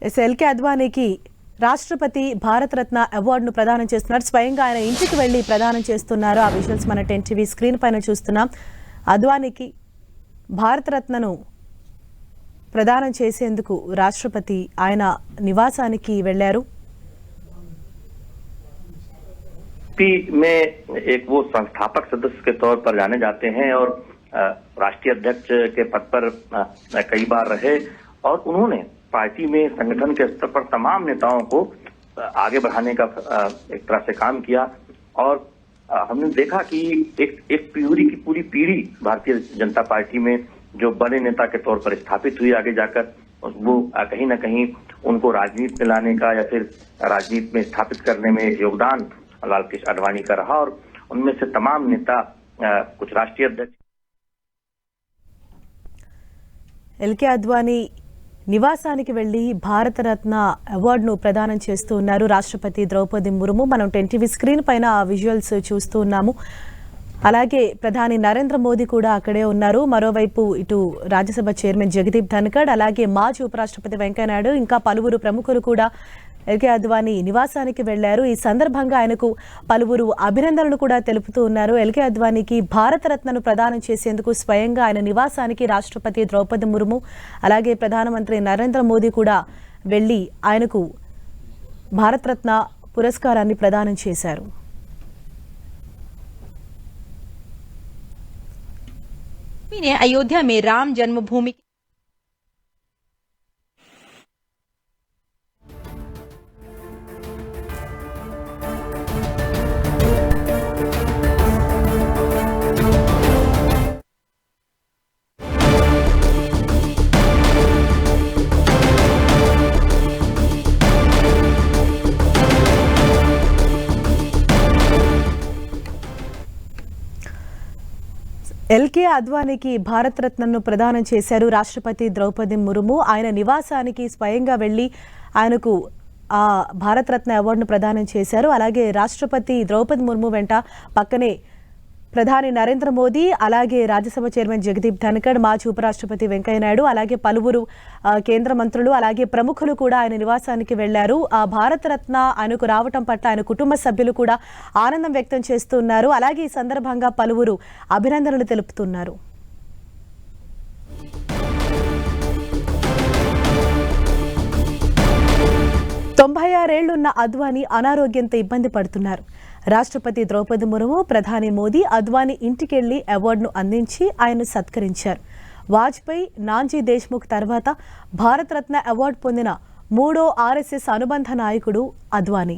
LK అద్వానీకి రాష్ట్రపతి భారతరత్న అవార్డును ప్రదానం చేస్తున్నారు. స్వయంగా ఆయన ఇంటికి వెళ్లి ప్రదానం చేస్తున్నారు. ఆ విజువల్స్ మన 10 టీవీ స్క్రీన్ పైన చూస్తున్నాం. అద్వానీకి భారతరత్నను ప్రదానం చేసేందుకు రాష్ట్రపతి ఆయన నివాసానికి వెళ్లారు. में एक वो संस्थापक सदस्य के तौर पर जाने जाते हैं और राष्ट्रीय अध्यक्ष के पद पर कई बार रहे और उन्होंने पार्टी में संगठन के स्तर पर तमाम नेताओं को आगे बढ़ाने का एक तरह से काम किया और हमने देखा कि एक पूरी पीढ़ी भारतीय जनता पार्टी में जो बड़े नेता के तौर पर स्थापित हुई आगे जाकर वो कहीं ना कहीं उनको राजनीति में लाने का या फिर राजनीति में स्थापित करने में योगदान लाल कृष्ण आडवाणी का रहा और उनमें से तमाम नेता कुछ राष्ट्रीय अध्यक्ष ఎల్కే అద్వానీ నివాసానికి వెళ్లి భారతరత్న అవార్డును ప్రదానం చేస్తూ ఉన్నారు రాష్ట్రపతి ద్రౌపది ముర్ము. మనం 10 టీవీ స్క్రీన్ పైన ఆ విజువల్స్ చూస్తూ ఉన్నాము. అలాగే ప్రధాని నరేంద్ర మోదీ కూడా అక్కడే ఉన్నారు. మరోవైపు ఇటు రాజ్యసభ చైర్మన్ జగదీప్ ధన్కడ్, అలాగే మాజీ ఉపరాష్ట్రపతి వెంకయ్యనాయుడు, ఇంకా పలువురు ప్రముఖులు కూడా ఎల్కే అద్వానీ నివాసానికి వెళ్లారు. ఈ సందర్భంగా ఆయనకు పలువురు అభినందనలు కూడా తెలుపుతూ ఉన్నారు. ఎల్కే అద్వానీకి భారతరత్నను ప్రదానం చేసేందుకు స్వయంగా ఆయన నివాసానికి రాష్ట్రపతి ద్రౌపది ముర్ము, అలాగే ప్రధానమంత్రి నరేంద్ర మోదీ కూడా వెళ్లి ఆయనకు భారతరత్న పురస్కారాన్ని ప్రదానం చేశారు. अयोध्या में राम जन्मभूमि ఎల్కే అద్వానీకి భారతరత్నను ప్రదానం చేశారు రాష్ట్రపతి ద్రౌపది ముర్ము. ఆయన నివాసానికి స్వయంగా వెళ్లి ఆయనకు ఆ భారతరత్న అవార్డును ప్రదానం చేశారు. అలాగే రాష్ట్రపతి ద్రౌపది ముర్ము వెంట పక్కనే ప్రధాని నరేంద్ర మోదీ, అలాగే రాజ్యసభ చైర్మన్ జగదీప్ ధన్కడ్, మాజీ ఉపరాష్ట్రపతి వెంకయ్యనాయుడు, అలాగే పలువురు కేంద్ర మంత్రులు, అలాగే ప్రముఖులు కూడా ఆయన నివాసానికి వెళ్లారు. ఆ భారతరత్న ఆయనకు రావటం పట్ల ఆయన కుటుంబ సభ్యులు కూడా ఆనందం వ్యక్తం చేస్తున్నారు. అలాగే ఈ సందర్భంగా పలువురు అభినందనలు తెలుపుతున్నారు. తొంభై 96 ఏళ్లున్న అద్వానీ అనారోగ్యంతో ఇబ్బంది పడుతున్నారు. రాష్ట్రపతి ద్రౌపది ముర్ము, ప్రధాని మోదీ అద్వానీ ఇంటికెళ్లి అవార్డును అందించి ఆయన్ను సత్కరించారు. వాజ్పేయి, నాన్జీ దేశ్ముఖ్ తర్వాత భారతరత్న అవార్డు పొందిన 3వ RSS అనుబంధ నాయకుడు అద్వానీ.